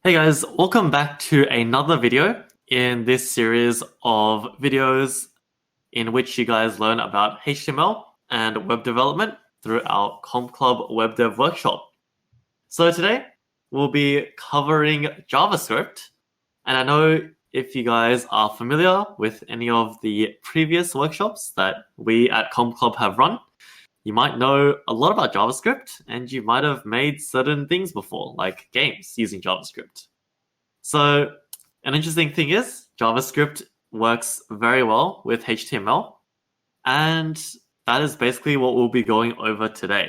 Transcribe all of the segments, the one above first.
Hey guys, welcome back to another video in this series of videos in which you guys learn about HTML and web development through our Compclub web dev workshop. So today we'll be covering JavaScript, and I know if you guys are familiar with any of the previous workshops that we at Compclub have run, you might know a lot about JavaScript and you might have made certain things before, like games using JavaScript. So an interesting thing is JavaScript works very well with HTML, and that is basically what we'll be going over today.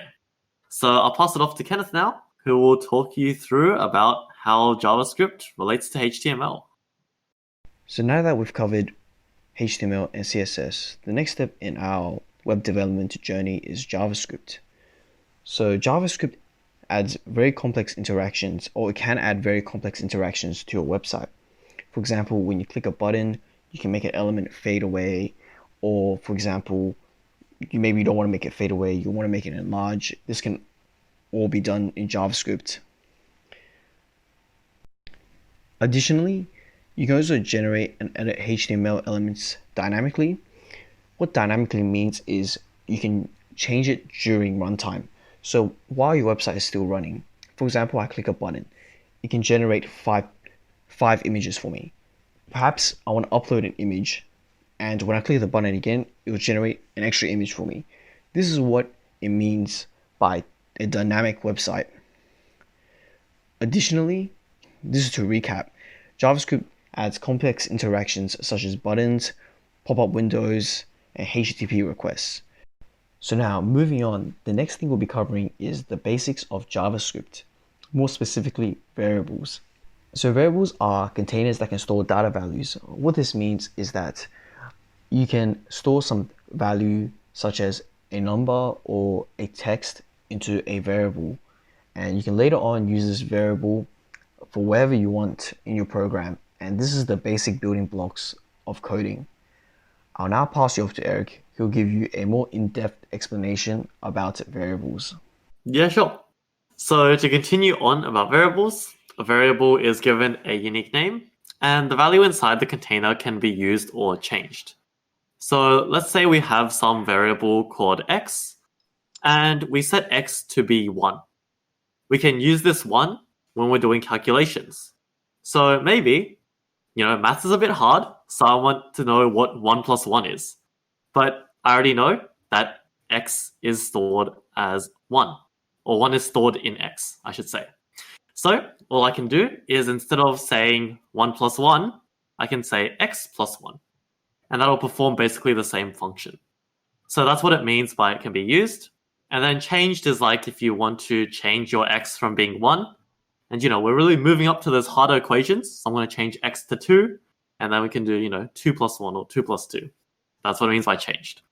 So I'll pass it off to Kenneth now, who will talk you through about how JavaScript relates to HTML. So now that we've covered HTML and CSS, the next step in our web development journey is JavaScript. So JavaScript adds very complex interactions, or it can add very complex interactions to your website. For example, when you click a button, you can make an element fade away, or for example, maybe you don't want to make it fade away, you want to make it enlarge. This can all be done in JavaScript. Additionally, you can also generate and edit HTML elements dynamically. What dynamically means is you can change it during runtime. So while your website is still running, for example, I click a button, it can generate five images for me. Perhaps I want to upload an image, and when I click the button again, it will generate an extra image for me. This is what it means by a dynamic website. Additionally, this is to recap, JavaScript adds complex interactions such as buttons, pop-up windows, and HTTP requests. So now, moving on, the next thing we'll be covering is the basics of JavaScript, more specifically variables. So variables are containers that can store data values. What this means is that you can store some value such as a number or a text into a variable, and you can later on use this variable for wherever you want in your program. And this is the basic building blocks of coding. I'll now pass you off to Eric, who'll give you a more in-depth explanation about variables. Yeah, sure. So to continue on about variables, a variable is given a unique name, and the value inside the container can be used or changed. So let's say we have some variable called x, and we set x to be 1. We can use this 1 when we're doing calculations. So maybe, maths is a bit hard, so I want to know what 1 plus 1 is. But I already know that x is stored as 1, or 1 is stored in x, I should say. So all I can do is, instead of saying 1 plus 1, I can say x plus 1. And that'll perform basically the same function. So that's what it means by it can be used. And then changed is like if you want to change your x from being 1. And, we're really moving up to those harder equations. So I'm going to change x to 2. And then we can do, 2 plus 1 or 2 plus 2. That's what it means by changed.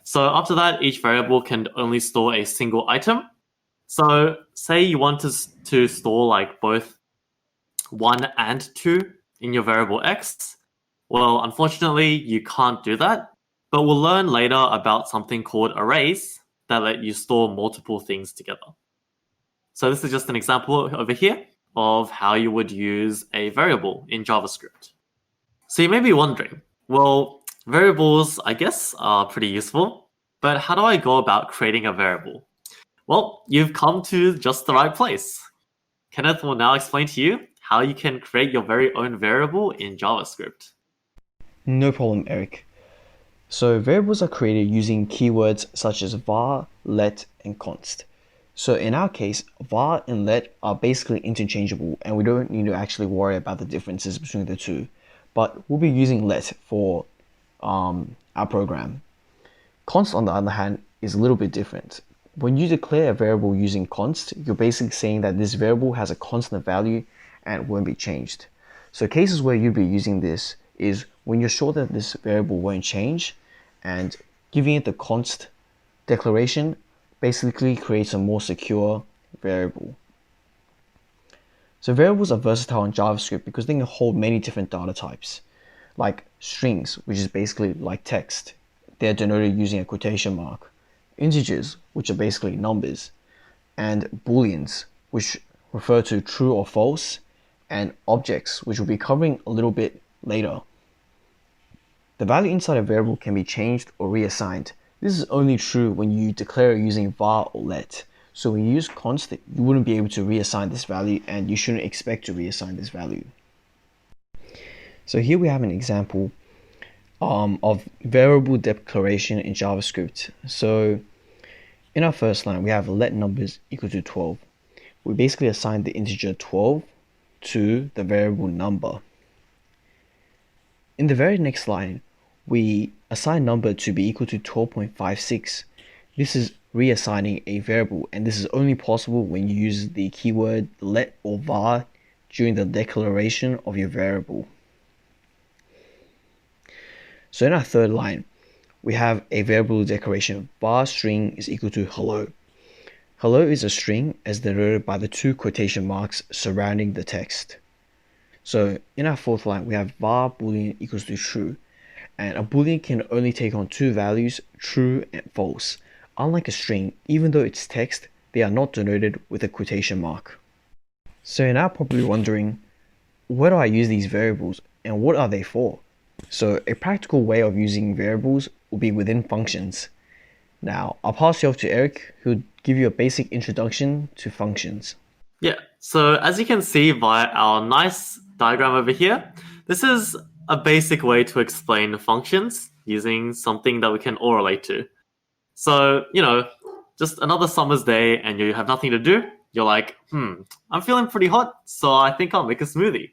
So after that, each variable can only store a single item. So say you want to store like both 1 and 2 in your variable x. Well, unfortunately, you can't do that. But we'll learn later about something called arrays that let you store multiple things together. So this is just an example over here of how you would use a variable in JavaScript. So you may be wondering, well, variables, I guess, are pretty useful, but how do I go about creating a variable? Well, you've come to just the right place. Kenneth will now explain to you how you can create your very own variable in JavaScript. No problem, Eric. So variables are created using keywords such as var, let, and const. So in our case, var and let are basically interchangeable, and we don't need to actually worry about the differences between the two. But we'll be using let for our program. Const, on the other hand, is a little bit different. When you declare a variable using const, you're basically saying that this variable has a constant value and won't be changed. So cases where you'd be using this is when you're sure that this variable won't change, and giving it the const declaration basically creates a more secure variable. So variables are versatile in JavaScript because they can hold many different data types, like strings, which is basically like text. They're denoted using a quotation mark. Integers, which are basically numbers, and booleans, which refer to true or false, and objects, which we'll be covering a little bit later. The value inside a variable can be changed or reassigned. This is only true when you declare it using var or let. So when you use const, you wouldn't be able to reassign this value, and you shouldn't expect to reassign this value. So here we have an example of variable declaration in JavaScript. So in our first line, we have let numbers equal to 12. We basically assign the integer 12 to the variable number. In the very next line, we assign number to be equal to 12.56. This is reassigning a variable, and this is only possible when you use the keyword let or var during the declaration of your variable. So in our third line, we have a variable declaration var string is equal to hello. Hello is a string as denoted by the two quotation marks surrounding the text. So in our fourth line, we have var boolean equals to true, and a boolean can only take on two values, true and false. Unlike a string, even though it's text, they are not denoted with a quotation mark. So you're now probably wondering, where do I use these variables and what are they for? So a practical way of using variables will be within functions. Now, I'll pass you off to Eric, who'll give you a basic introduction to functions. Yeah, so as you can see via our nice diagram over here, this is a basic way to explain functions using something that we can all relate to. So, just another summer's day and you have nothing to do, you're like, I'm feeling pretty hot, so I think I'll make a smoothie.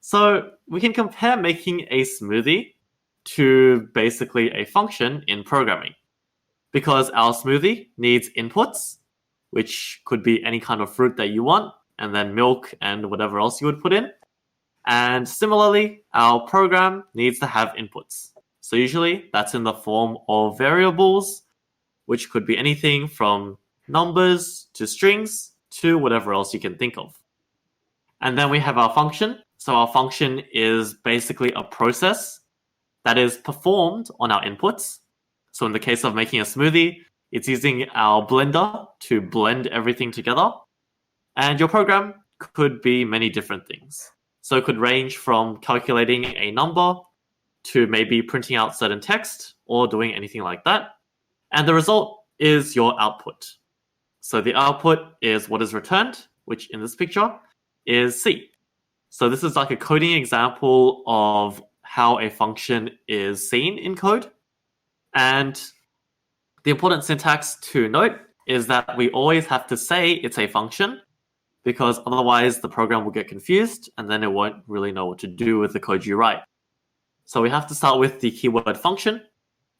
So we can compare making a smoothie to basically a function in programming, because our smoothie needs inputs, which could be any kind of fruit that you want, and then milk and whatever else you would put in. And similarly, our program needs to have inputs. So usually that's in the form of variables, which could be anything from numbers to strings to whatever else you can think of. And then we have our function. So our function is basically a process that is performed on our inputs. So in the case of making a smoothie, it's using our blender to blend everything together. And your program could be many different things. So it could range from calculating a number to maybe printing out certain text or doing anything like that. And the result is your output. So the output is what is returned, which in this picture is C. So this is like a coding example of how a function is seen in code. And the important syntax to note is that we always have to say it's a function, because otherwise the program will get confused and then it won't really know what to do with the code you write. So we have to start with the keyword function,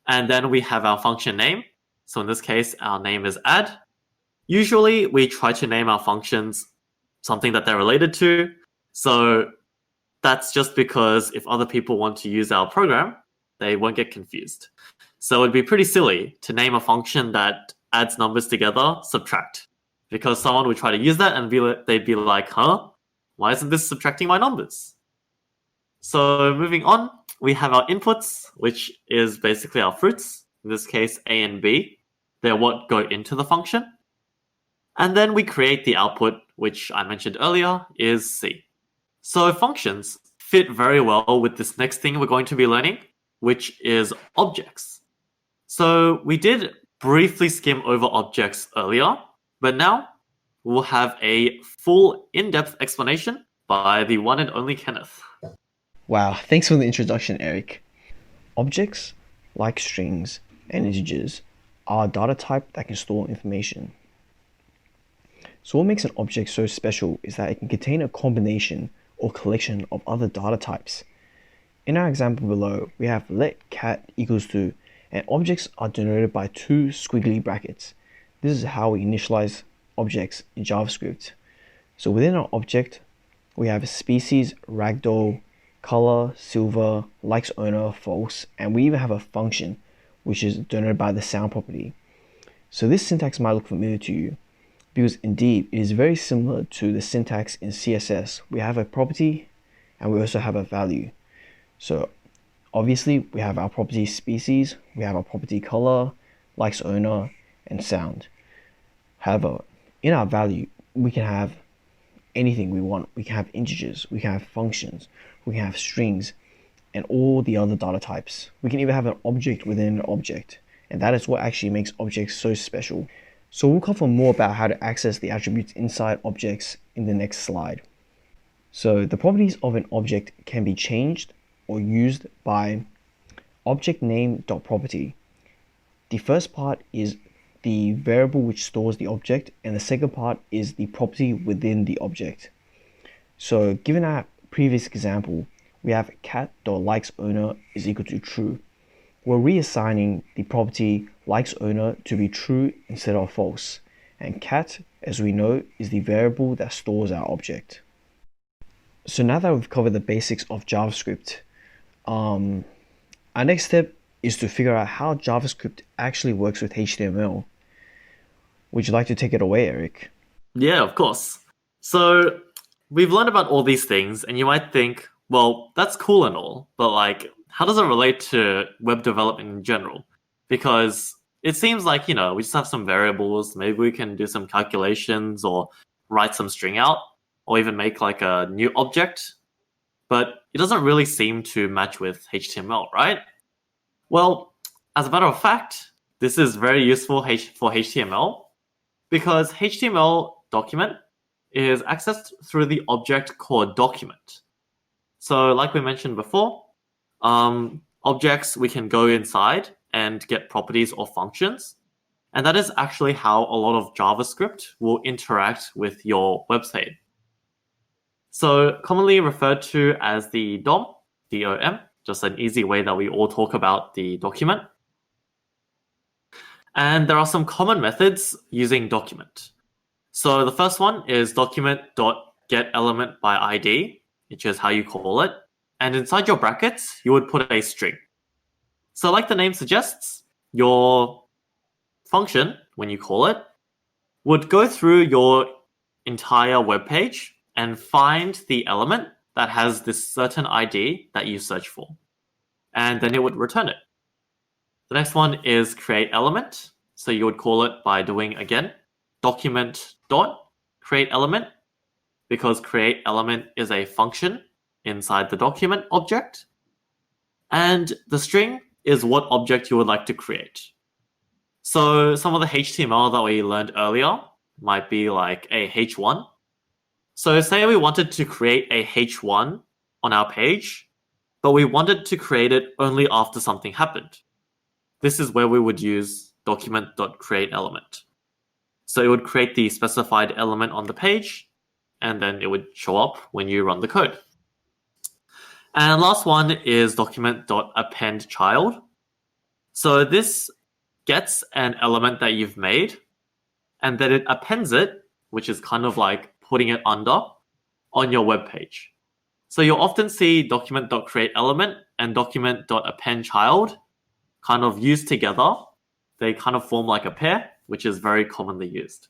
and then we have our function name. So in this case, our name is add. Usually we try to name our functions something that they're related to. So that's just because if other people want to use our program, they won't get confused. So it'd be pretty silly to name a function that adds numbers together, subtract, because someone would try to use that and they'd be like, why isn't this subtracting my numbers? So moving on, we have our inputs, which is basically our fruits, in this case A and B. They're what go into the function. And then we create the output, which I mentioned earlier is C. So functions fit very well with this next thing we're going to be learning, which is objects. So we did briefly skim over objects earlier, but now we'll have a full in-depth explanation by the one and only Kenneth. Wow, thanks for the introduction, Eric. Objects, like strings and integers, are a data type that can store information. So what makes an object so special is that it can contain a combination or collection of other data types. In our example below, we have let cat equals to, and objects are denoted by two squiggly brackets. This is how we initialize objects in JavaScript. So within our object, we have species, ragdoll, color, silver, likes owner, false, and we even have a function, which is denoted by the sound property. So this syntax might look familiar to you, because indeed it is very similar to the syntax in CSS. We have a property and we also have a value. So obviously we have our property species, we have our property color, likes owner, and sound. However, in our value we can have anything we want. We can have integers, we can have functions, we can have strings, and all the other data types. We can even have an object within an object, and that is what actually makes objects so special. So we'll cover more about how to access the attributes inside objects in the next slide. So the properties of an object can be changed or used by object name.property. The first part is the variable which stores the object, and the second part is the property within the object. So given our previous example, we have cat.likesOwner is equal to true. We're reassigning the property likesOwner to be true instead of false, and cat, as we know, is the variable that stores our object. So now that we've covered the basics of JavaScript, our next step is to figure out how JavaScript actually works with HTML. Would you like to take it away, Eric? Yeah, of course. So we've learned about all these things, and you might think, well, that's cool and all, but like, how does it relate to web development in general? Because it seems like, we just have some variables, maybe we can do some calculations or write some string out, or even make like a new object, but it doesn't really seem to match with HTML, right? Well, as a matter of fact, this is very useful for HTML because HTML document is accessed through the object called document. So like we mentioned before, objects, we can go inside and get properties or functions. And that is actually how a lot of JavaScript will interact with your website. So commonly referred to as the DOM, D-O-M, just an easy way that we all talk about the document. And there are some common methods using document. So the first one is document.getElementById, which is how you call it. And inside your brackets, you would put a string. So like the name suggests, your function, when you call it, would go through your entire web page and find the element that has this certain ID that you search for. And then it would return it. The next one is createElement. So you would call it by doing, again, document.createElement, because createElement is a function inside the document object. And the string is what object you would like to create. So some of the HTML that we learned earlier might be like a h1. So say we wanted to create a h1 on our page, but we wanted to create it only after something happened. This is where we would use document.createElement. So it would create the specified element on the page, and then it would show up when you run the code. And last one is document.appendChild. So this gets an element that you've made, and then it appends it, which is kind of like putting it under on your web page. So you'll often see document.createElement and document.appendChild kind of used together. They kind of form like a pair, which is very commonly used.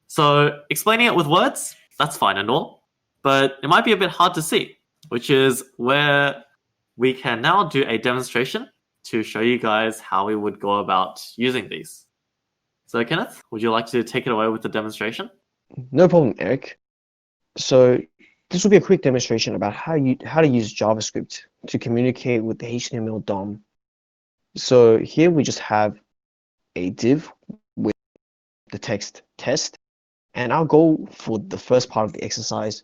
So explaining it with words, that's fine and all, but it might be a bit hard to see, which is where we can now do a demonstration to show you guys how we would go about using these. So Kenneth, would you like to take it away with the demonstration? No problem, Eric. So this will be a quick demonstration about how to use JavaScript to communicate with the HTML DOM. So here we just have a div with the text test, and our goal for the first part of the exercise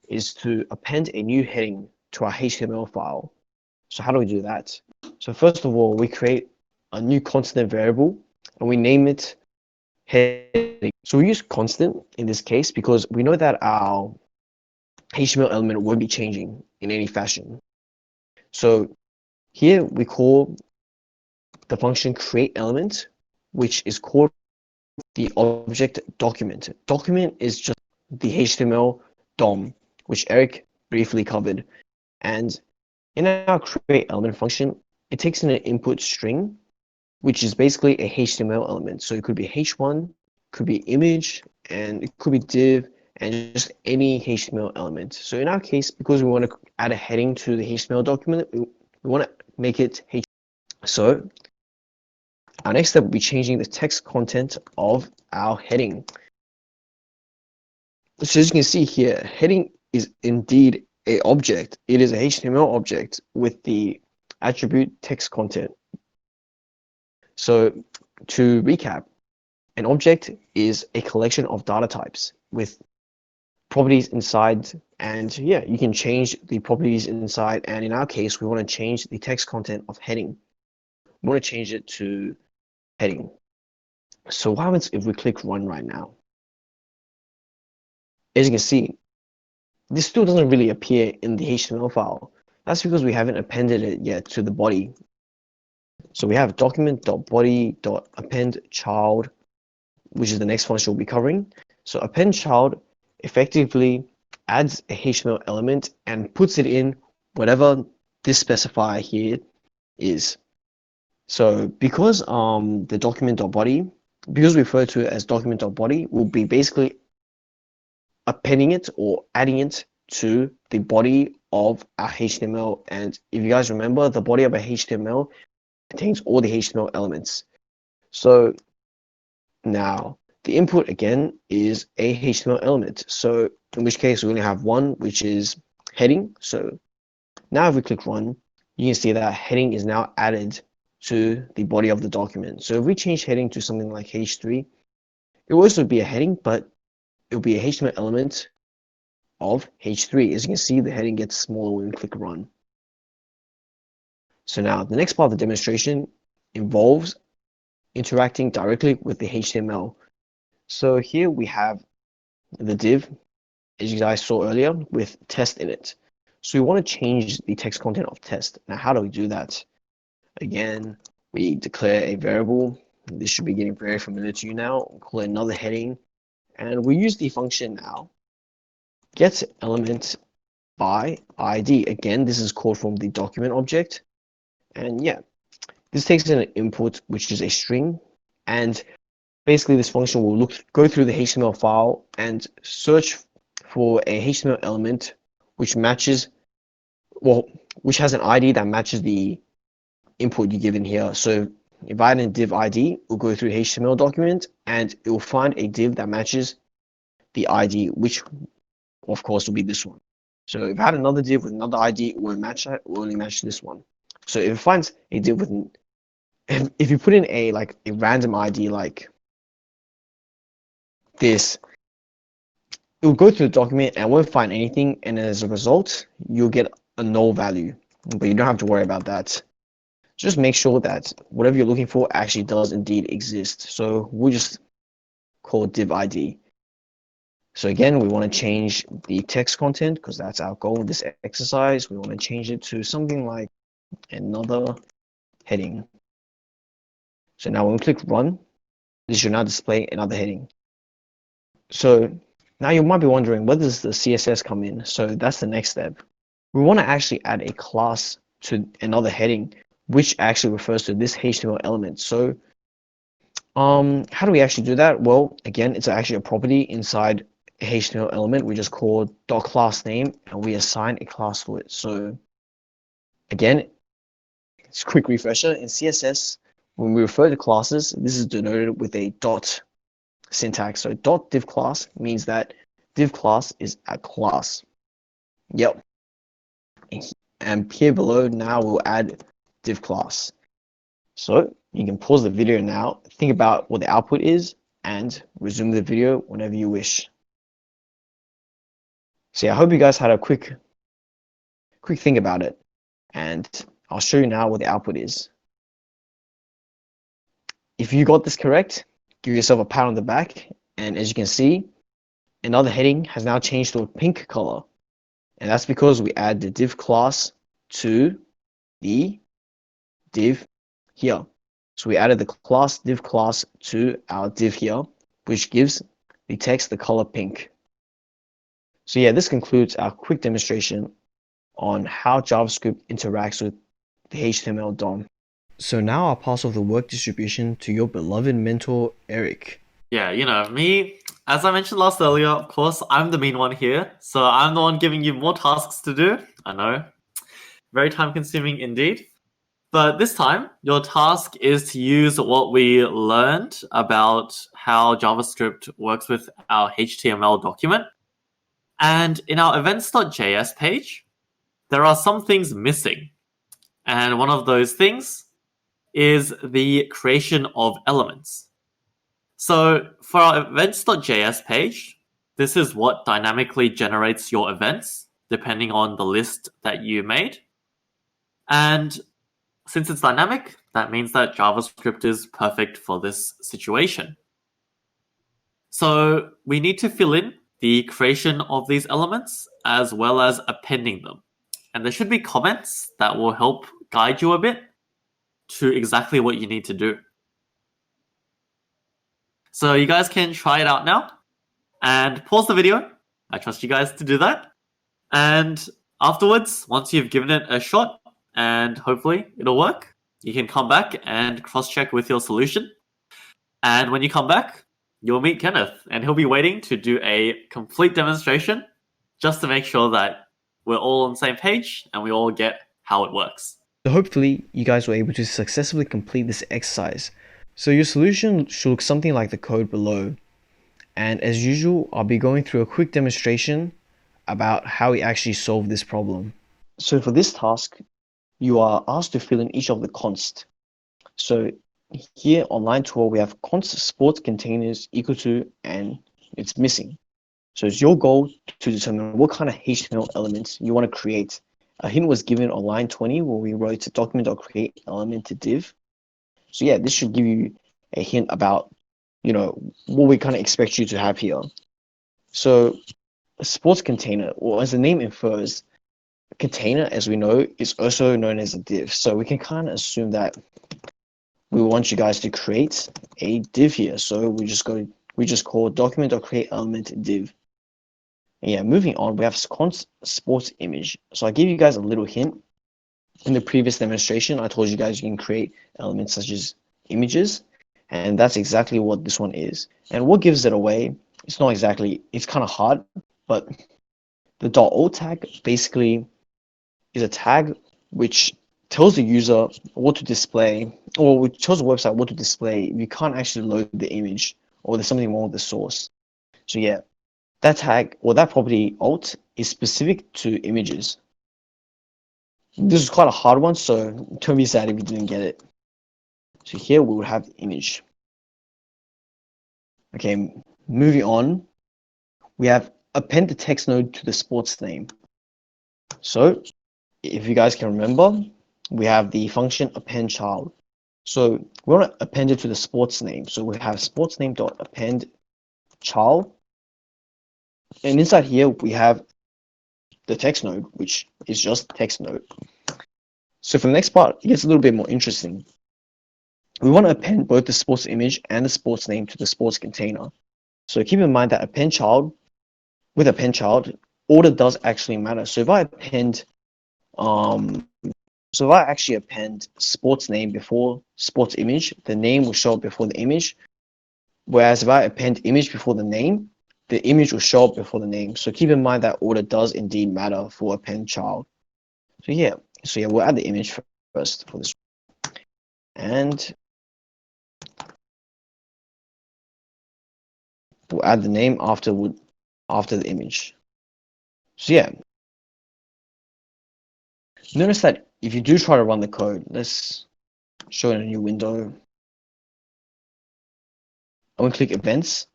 is to append a new heading to our HTML file. So how do we do that? So first of all, we create a new constant variable and we name it heading. So we use constant in this case because we know that our HTML element won't be changing in any fashion. So here we call the function createElement, which is called the object document. Document is just the HTML DOM, which Eric briefly covered. And in our createElement function, it takes in an input string, which is basically a HTML element. So it could be h1, could be image, and it could be div, and just any HTML element. So in our case, because we want to add a heading to the HTML document, we want to make it h. So our next step will be changing the text content of our heading. So as you can see here, heading is indeed a object. It is a HTML object with the attribute text content. So to recap, an object is a collection of data types with properties inside, and yeah, you can change the properties inside, and in our case, we want to change the text content of heading. We want to change it to heading. So what happens if we click run right now? As you can see, this still doesn't really appear in the HTML file. That's because we haven't appended it yet to the body. So we have document.body.append child, which is the next function we'll be covering. So append child effectively adds a HTML element and puts it in whatever this specifier here is. So because the document.body, because we refer to it as document.body, we'll be basically appending it or adding it to the body of our HTML. And if you guys remember, the body of a HTML contains all the HTML elements. So now the input again is a HTML element. So in which case we only have one, which is heading. So now if we click run, you can see that heading is now added to the body of the document. So if we change heading to something like H3, it will also be a heading, but it will be a HTML element of H3. As you can see, the heading gets smaller when we click run. So now the next part of the demonstration involves interacting directly with the HTML. So here we have the div, as you guys saw earlier, with test in it. So we want to change the text content of test. Now, how do we do that? Again, we declare a variable. This should be getting very familiar to you now. We'll call it another heading. And we use the function now, get element by ID. Again, this is called from the document object. And yeah, this takes in an input, which is a string. And basically, this function will go through the HTML file and search for a HTML element which matches, which has an ID that matches the input you give in here. So if I add in div ID, we'll go through the HTML document and it will find a div that matches the ID, which of course will be this one. So if I had another div with another ID, it won't match that, it will only match this one. So if it finds a div with, if you put in a random ID like this, it will go through the document and won't find anything, and as a result, you'll get a null value. But you don't have to worry about that. Just make sure that whatever you're looking for actually does indeed exist. So we'll just call it div ID. So again, we want to change the text content because that's our goal in this exercise. We want to change it to something like another heading. So now when we click run, this should now display another heading. So now you might be wondering, where does the CSS come in? So that's the next step. We want to actually add a class to another heading, which actually refers to this HTML element. So how do we actually do that? Well, again, it's actually a property inside a HTML element. We just call .className and we assign a class to it. So again, it's a quick refresher. In CSS, when we refer to classes, this is denoted with a dot syntax. So dot div class means that div class is a class. Yep. And here below now we'll add div class. So you can pause the video now, think about what the output is, and resume the video whenever you wish. So yeah, I hope you guys had a quick think about it, and I'll show you now what the output is. If you got this correct, give yourself a pat on the back, and as you can see, another heading has now changed to a pink color, and that's because we add the div class to the div here. So we added the class div class to our div here, which gives the text the color pink. So yeah, this concludes our quick demonstration on how JavaScript interacts with the HTML DOM. So now I'll pass off the work distribution to your beloved mentor, Eric. Yeah, me, as I mentioned earlier, of course, I'm the mean one here. So I'm the one giving you more tasks to do. I know. Very time consuming indeed. But this time, your task is to use what we learned about how JavaScript works with our HTML document. And in our events.js page, there are some things missing. And one of those things is the creation of elements. So for our events.js page, this is what dynamically generates your events, depending on the list that you made. And since it's dynamic, that means that JavaScript is perfect for this situation. So we need to fill in the creation of these elements as well as appending them. And there should be comments that will help guide you a bit to exactly what you need to do. So you guys can try it out now and pause the video. I trust you guys to do that. And afterwards, once you've given it a shot and hopefully it'll work, you can come back and cross-check with your solution. And when you come back, you'll meet Kenneth, and he'll be waiting to do a complete demonstration just to make sure that we're all on the same page and we all get how it works. So hopefully you guys were able to successfully complete this exercise. So your solution should look something like the code below. And as usual, I'll be going through a quick demonstration about how we actually solve this problem. So for this task, you are asked to fill in each of the const. So here on line 12, we have const sports containers equal to, and it's missing. So it's your goal to determine what kind of HTML elements you want to create. A hint was given on line 20 where we wrote document.create element to div. So yeah, this should give you a hint about, what we kind of expect you to have here. So a sports container, or as the name infers, a container, as we know, is also known as a div. So we can kind of assume that we want you guys to create a div here. So we just call document.create element div. And yeah, moving on, we have const sports image. So I gave you guys a little hint. In the previous demonstration, I told you guys you can create elements such as images, and that's exactly what this one is. And what gives it away, it's kind of hard, but the .alt tag basically is a tag which tells the user what to display, or which tells the website what to display if you can't actually load the image, or there's something wrong with the source. So yeah, that tag, or that property alt, is specific to images. This is quite a hard one, so don't be sad if you didn't get it. So here we would have the image. Okay, moving on, we have append the text node to the sports name. So if you guys can remember, we have the function append child. So we want to append it to the sports name. So we have sports name.append child. And inside here, we have the text node, which is just text node. So for the next part, it gets a little bit more interesting. We want to append both the sports image and the sports name to the sports container. So keep in mind that with append child, order does actually matter. So if I actually append sports name before sports image, the name will show up before the image. Whereas if I append image before the name, the image will show up before the name. So keep in mind that order does indeed matter for append child. So yeah, we'll add the image first for this. And we'll add the name after the image. So yeah, notice that if you do try to run the code, let's show it in a new window. I'm going to click events.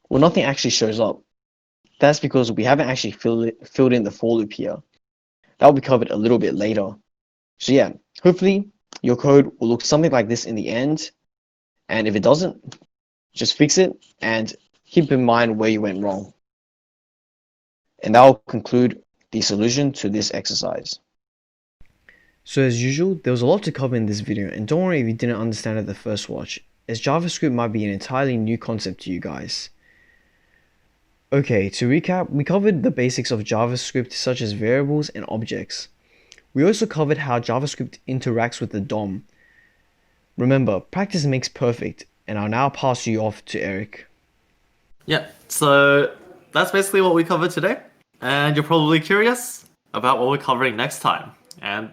Well, nothing actually shows up. That's because we haven't actually filled in the for loop here. That will be covered a little bit later. So yeah, hopefully your code will look something like this in the end. And if it doesn't, just fix it and keep in mind where you went wrong. And that will conclude the solution to this exercise. So as usual, there was a lot to cover in this video, and don't worry if you didn't understand it the first watch, as JavaScript might be an entirely new concept to you guys. Okay, to recap, we covered the basics of JavaScript such as variables and objects. We also covered how JavaScript interacts with the DOM. Remember, practice makes perfect, and I'll now pass you off to Eric. Yeah, so that's basically what we covered today. And you're probably curious about what we're covering next time. And,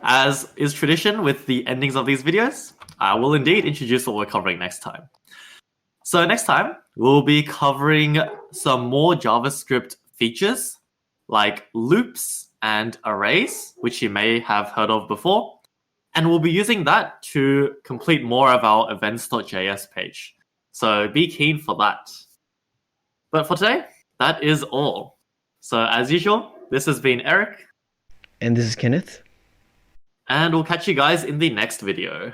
as is tradition with the endings of these videos, I will indeed introduce what we're covering next time. So next time, we'll be covering some more JavaScript features like loops and arrays, which you may have heard of before. And we'll be using that to complete more of our events.js page. So be keen for that. But for today, that is all. So as usual, this has been Eric. And this is Kenneth. And we'll catch you guys in the next video.